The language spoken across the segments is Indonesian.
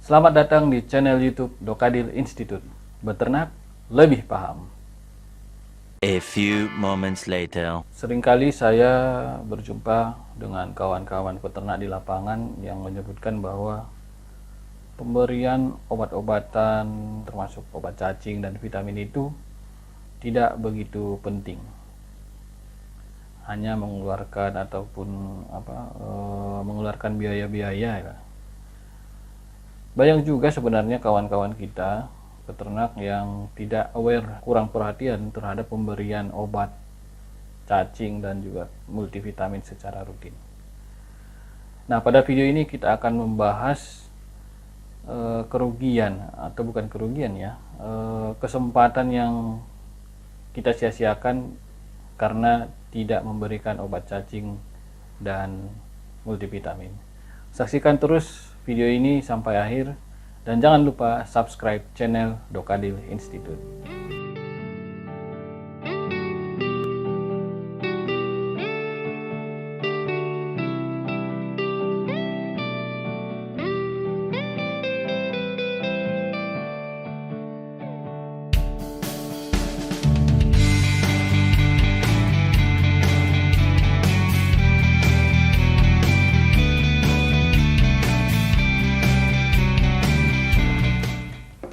Selamat datang di channel YouTube Dokadil Institute. Beternak lebih paham. A few moments later. Seringkali saya berjumpa dengan kawan-kawan peternak di lapangan yang menyebutkan bahwa pemberian obat-obatan termasuk obat cacing dan vitamin itu tidak begitu penting. Hanya mengeluarkan mengeluarkan biaya-biaya ya. Banyak juga sebenarnya kawan-kawan kita peternak yang tidak aware, kurang perhatian terhadap pemberian obat cacing dan juga multivitamin secara rutin. Nah, pada video ini kita akan membahas kerugian atau bukan kerugian ya, kesempatan yang kita sia-siakan karena tidak memberikan obat cacing dan multivitamin. Saksikan terus video ini sampai akhir dan jangan lupa subscribe channel Dokadil Institute.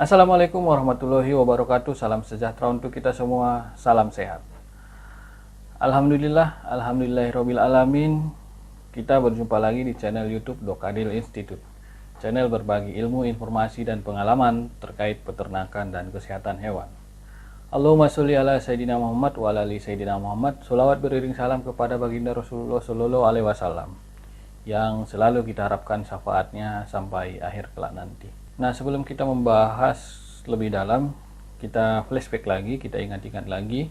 Assalamualaikum warahmatullahi wabarakatuh. Salam sejahtera untuk kita semua. Salam sehat. Alhamdulillahirabbil alamin. Kita berjumpa lagi di channel YouTube Dokadil Institute. Channel berbagi ilmu, informasi dan pengalaman terkait peternakan dan kesehatan hewan. Allahumma sholli ala sayyidina Muhammad wa ala ali sayyidina Muhammad. Sholawat beriring salam kepada baginda Rasulullah sallallahu alaihi wasallam yang selalu kita harapkan syafaatnya sampai akhir kelak nanti. Nah, sebelum kita membahas lebih dalam, kita flashback lagi, kita ingat-ingat lagi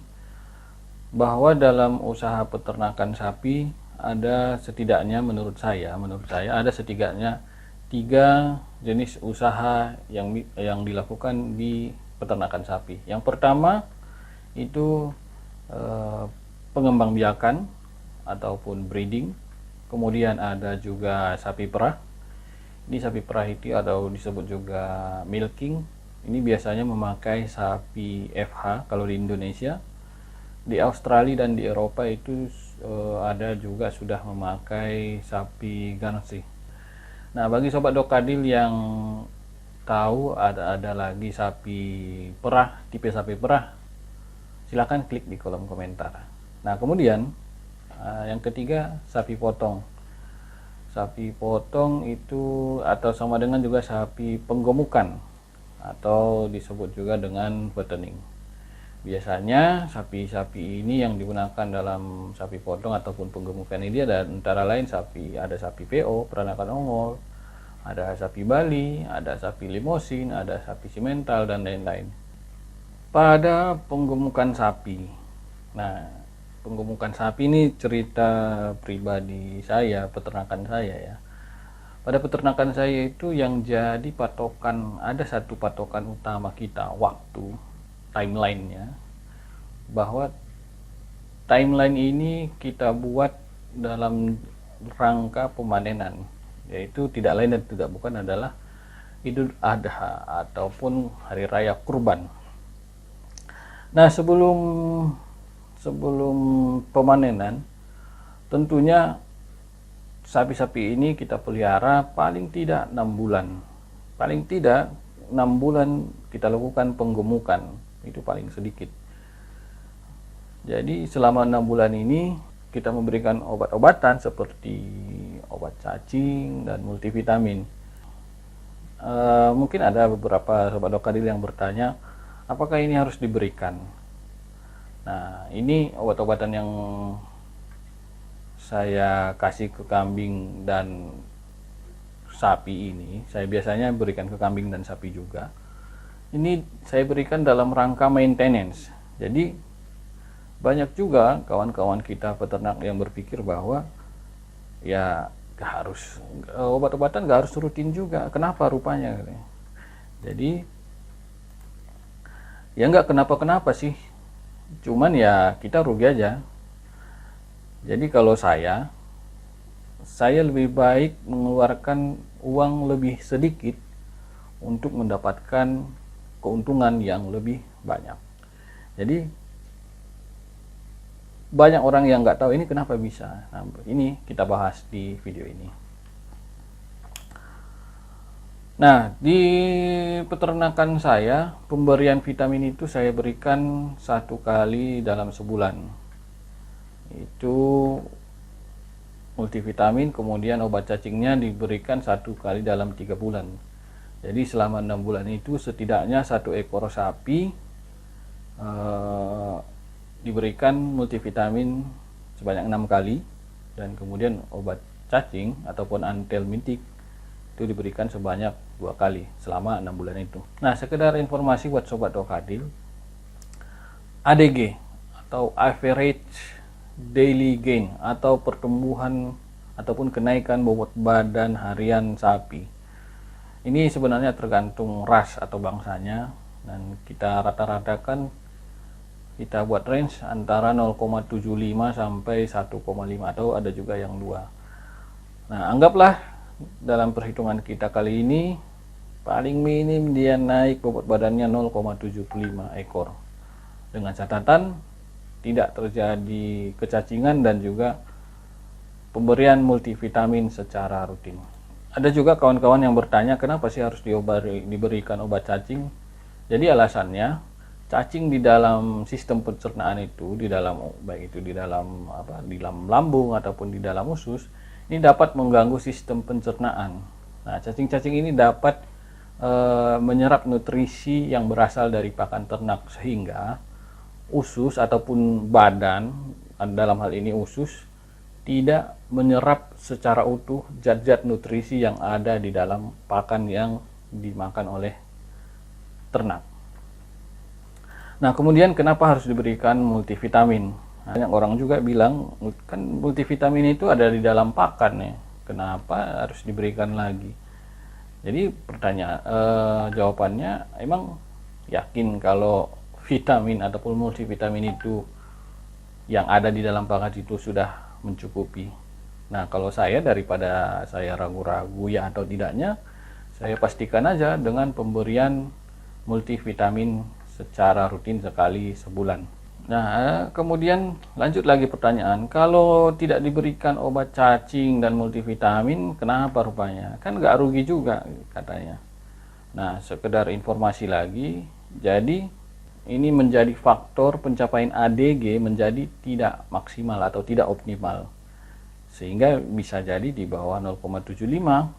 bahwa dalam usaha peternakan sapi ada setidaknya menurut saya ada setidaknya 3 jenis usaha yang dilakukan di peternakan sapi. Yang pertama itu pengembangbiakan ataupun breeding. Kemudian ada juga sapi perah. Ini sapi perah itu atau disebut juga milking. Ini biasanya memakai sapi FH kalau di Indonesia. Di Australia dan di Eropa itu ada juga sudah memakai sapi Guernsey. Nah, bagi sobat Dokadil yang tahu ada lagi sapi perah, tipe sapi perah, silahkan klik di kolom komentar. Nah, kemudian yang ketiga sapi potong. Sapi potong itu atau sama dengan juga sapi penggemukan atau disebut juga dengan fattening. Biasanya sapi-sapi ini yang digunakan dalam sapi potong ataupun penggemukan ini ada antara lain ada sapi PO, peranakan ongol, ada sapi Bali, ada sapi limosin, ada sapi simental dan lain-lain. Pada penggemukan sapi. Nah, penggemukan sapi ini cerita pribadi saya, peternakan saya ya. Pada peternakan saya itu yang jadi patokan, ada satu patokan utama kita, waktu, timelinenya, bahwa timeline ini kita buat dalam rangka pemanenan, yaitu tidak lain dan tidak bukan adalah Idul Adha ataupun hari raya kurban. Nah, sebelum pemanenan tentunya sapi-sapi ini kita pelihara paling tidak 6 bulan kita lakukan penggemukan, itu paling sedikit. Jadi selama 6 bulan ini kita memberikan obat-obatan seperti obat cacing dan multivitamin. Mungkin ada beberapa sobat Dokadil yang bertanya, apakah ini harus diberikan? Nah, ini obat-obatan yang saya kasih ke kambing dan sapi ini, saya biasanya berikan ke kambing dan sapi juga. Ini saya berikan dalam rangka maintenance. Jadi banyak juga kawan-kawan kita peternak yang berpikir bahwa ya obat-obatan gak harus rutin juga. Kenapa rupanya? Jadi ya nggak kenapa-kenapa sih. Cuman ya kita rugi aja. Jadi kalau saya lebih baik mengeluarkan uang lebih sedikit untuk mendapatkan keuntungan yang lebih banyak. Jadi banyak orang yang nggak tahu ini kenapa bisa. Nah, ini kita bahas di video ini. Nah, di peternakan saya, pemberian vitamin itu saya berikan 1 kali dalam sebulan. Itu multivitamin, kemudian obat cacingnya diberikan 1 kali dalam 3 bulan. Jadi selama 6 bulan itu setidaknya 1 ekor sapi diberikan multivitamin sebanyak 6 kali, dan kemudian obat cacing ataupun antelmitik itu diberikan sebanyak 2 kali selama 6 bulan itu. Nah, sekedar informasi buat sobat Dokadil, ADG atau average daily gain atau pertumbuhan ataupun kenaikan bobot badan harian sapi, ini sebenarnya tergantung ras atau bangsanya, dan kita rata-ratakan kita buat range antara 0,75 sampai 1,5 atau ada juga yang 2. Nah, anggaplah dalam perhitungan kita kali ini paling minim dia naik bobot badannya 0,75 ekor, dengan catatan tidak terjadi kecacingan dan juga pemberian multivitamin secara rutin. Ada juga kawan-kawan yang bertanya kenapa sih harus diberikan obat cacing. Jadi alasannya, cacing di dalam sistem pencernaan itu, di dalam baik itu di dalam lambung ataupun di dalam usus, ini dapat mengganggu sistem pencernaan. Nah, cacing-cacing ini dapat menyerap nutrisi yang berasal dari pakan ternak, sehingga usus ataupun badan, dalam hal ini usus, tidak menyerap secara utuh zat-zat nutrisi yang ada di dalam pakan yang dimakan oleh ternak. Nah, kemudian kenapa harus diberikan multivitamin? Banyak orang juga bilang, kan multivitamin itu ada di dalam pakan ya, kenapa harus diberikan lagi? Jadi jawabannya, emang yakin kalau vitamin ataupun multivitamin itu yang ada di dalam pakan itu sudah mencukupi? Nah, kalau saya, daripada saya ragu-ragu ya atau tidaknya, saya pastikan aja dengan pemberian multivitamin secara rutin sekali sebulan. Nah, kemudian lanjut lagi pertanyaan, kalau tidak diberikan obat cacing dan multivitamin, kenapa rupanya? Kan nggak rugi juga katanya. Nah, sekedar informasi lagi, jadi ini menjadi faktor pencapaian ADG menjadi tidak maksimal atau tidak optimal, sehingga bisa jadi di bawah 0,75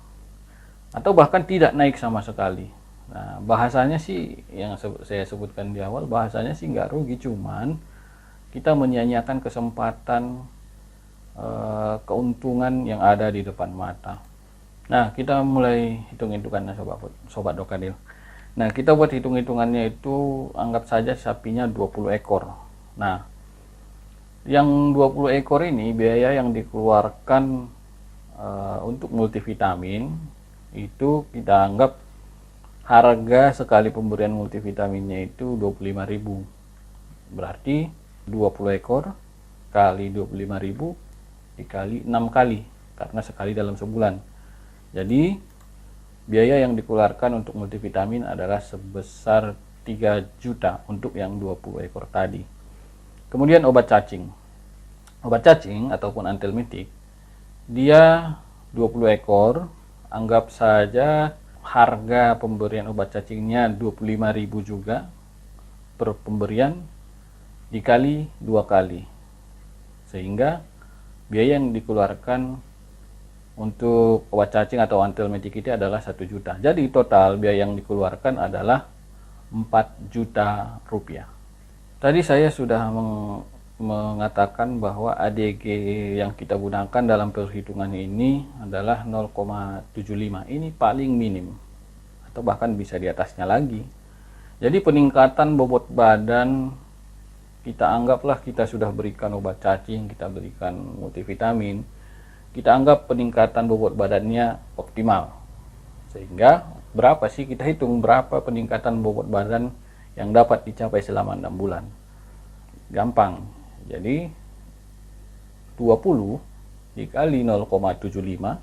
atau bahkan tidak naik sama sekali. Nah, bahasanya sih yang saya sebutkan di awal, bahasanya sih nggak rugi, cuman kita menyia-nyiakan kesempatan keuntungan yang ada di depan mata. Nah, kita mulai hitung-hitungannya sobat Dokadil. Nah, kita buat hitung-hitungannya itu, anggap saja sapinya 20 ekor. Nah, yang 20 ekor ini biaya yang dikeluarkan untuk multivitamin itu kita anggap harga sekali pemberian multivitaminnya itu 25.000. Berarti 20 ekor kali 25.000 dikali 6 kali, karena sekali dalam sebulan. Jadi biaya yang dikeluarkan untuk multivitamin adalah sebesar 3 juta untuk yang 20 ekor tadi. Kemudian obat cacing. Obat cacing ataupun antelmitik, dia 20 ekor, anggap saja harga pemberian obat cacingnya 25.000 juga per pemberian, dikali 2 kali. Sehingga biaya yang dikeluarkan untuk obat cacing atau antelmitik itu adalah 1 juta. Jadi total biaya yang dikeluarkan adalah 4 juta rupiah. Tadi saya sudah mengatakan bahwa ADG yang kita gunakan dalam perhitungan ini adalah 0,75. Ini paling minim, atau bahkan bisa di atasnya lagi. Jadi peningkatan bobot badan, kita anggaplah kita sudah berikan obat cacing, kita berikan multivitamin, kita anggap peningkatan bobot badannya optimal. Sehingga berapa sih, kita hitung berapa peningkatan bobot badan yang dapat dicapai selama 6 bulan. Gampang. Jadi 20 dikali 0,75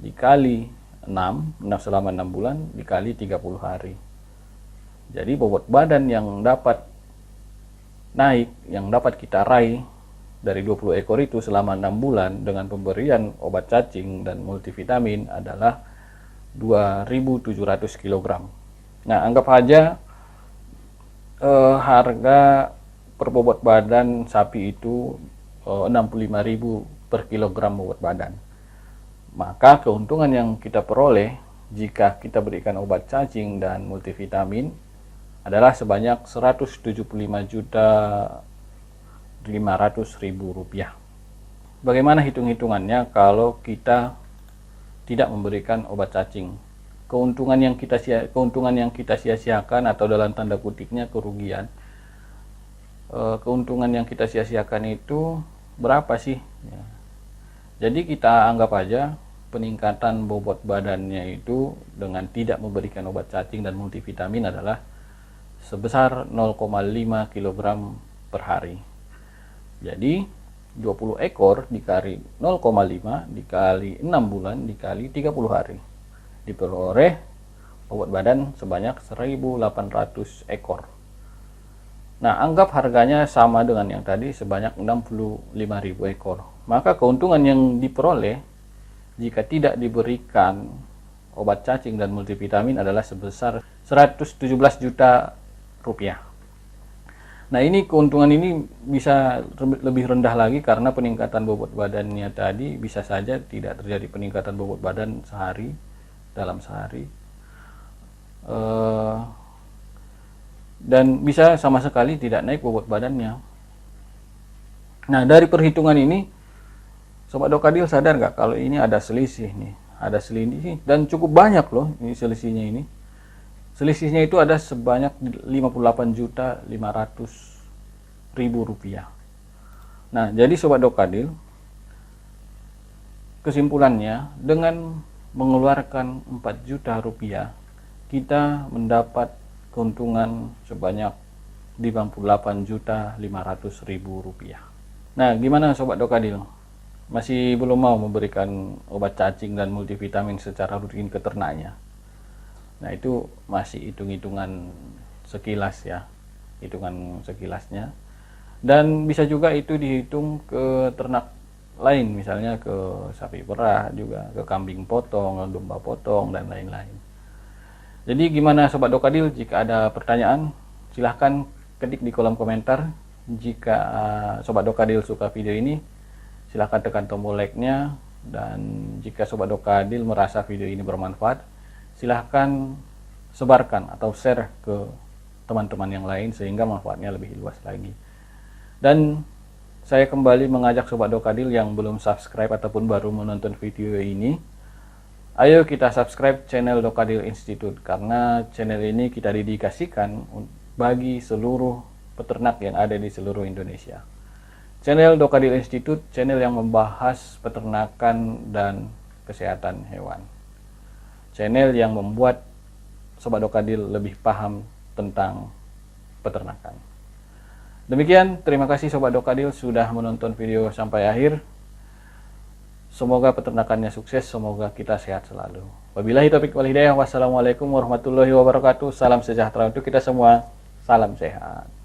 dikali selama 6 bulan dikali 30 hari. Jadi bobot badan yang dapat naik, yang dapat kita raih dari 20 ekor itu selama 6 bulan dengan pemberian obat cacing dan multivitamin adalah 2.700 kg. Nah, anggap aja harga per bobot badan sapi itu 65.000 per kilogram bobot badan. Maka keuntungan yang kita peroleh jika kita berikan obat cacing dan multivitamin adalah sebanyak Rp175.500.000. Bagaimana hitung-hitungannya kalau kita tidak memberikan obat cacing? Keuntungan yang kita sia-siakan atau dalam tanda kutipnya kerugian. Keuntungan yang kita sia-siakan itu berapa sih? Ya. Jadi kita anggap aja peningkatan bobot badannya itu dengan tidak memberikan obat cacing dan multivitamin adalah sebesar 0,5 kg per hari. Jadi 20 ekor dikali 0,5 dikali 6 bulan dikali 30 hari diperoleh bobot badan sebanyak 1.800 ekor. Nah, anggap harganya sama dengan yang tadi sebanyak 65.000 ekor. Maka keuntungan yang diperoleh jika tidak diberikan obat cacing dan multivitamin adalah sebesar 117 juta rupiah. Nah, ini keuntungan ini bisa lebih rendah lagi karena peningkatan bobot badannya tadi bisa saja tidak terjadi peningkatan bobot badan dalam sehari. Dan bisa sama sekali tidak naik bobot badannya. Nah, dari perhitungan ini Sobat Dokadil sadar nggak kalau ini ada selisih nih, ada selisih dan cukup banyak loh ini selisihnya ini. Selisihnya itu ada sebanyak 58.500.000 rupiah. Nah, jadi Sobat Dokadil, kesimpulannya dengan mengeluarkan 4 juta rupiah, kita mendapat keuntungan sebanyak 58.500.000 rupiah. Nah, gimana Sobat Dokadil? Masih belum mau memberikan obat cacing dan multivitamin secara rutin ke ternaknya? Nah, itu masih hitung-hitungan sekilas ya, hitungan sekilasnya. Dan bisa juga itu dihitung ke ternak lain, misalnya ke sapi perah juga, ke kambing potong, domba potong, dan lain-lain. Jadi gimana Sobat Dokadil? Jika ada pertanyaan, silahkan ketik di kolom komentar. Jika Sobat Dokadil suka video ini, silahkan tekan tombol like-nya. Dan jika Sobat Dokadil merasa video ini bermanfaat, silahkan sebarkan atau share ke teman-teman yang lain sehingga manfaatnya lebih luas lagi. Dan saya kembali mengajak Sobat Dokadil yang belum subscribe ataupun baru menonton video ini, ayo kita subscribe channel Dokadil Institute, karena channel ini kita dedikasikan bagi seluruh peternak yang ada di seluruh Indonesia. Channel Dokadil Institute, channel yang membahas peternakan dan kesehatan hewan. Channel yang membuat Sobat Dokadil lebih paham tentang peternakan. Demikian, terima kasih Sobat Dokadil sudah menonton video sampai akhir. Semoga peternakannya sukses, semoga kita sehat selalu. Wabillahi taufiq wal hidayah. Wassalamualaikum warahmatullahi wabarakatuh. Salam sejahtera untuk kita semua. Salam sehat.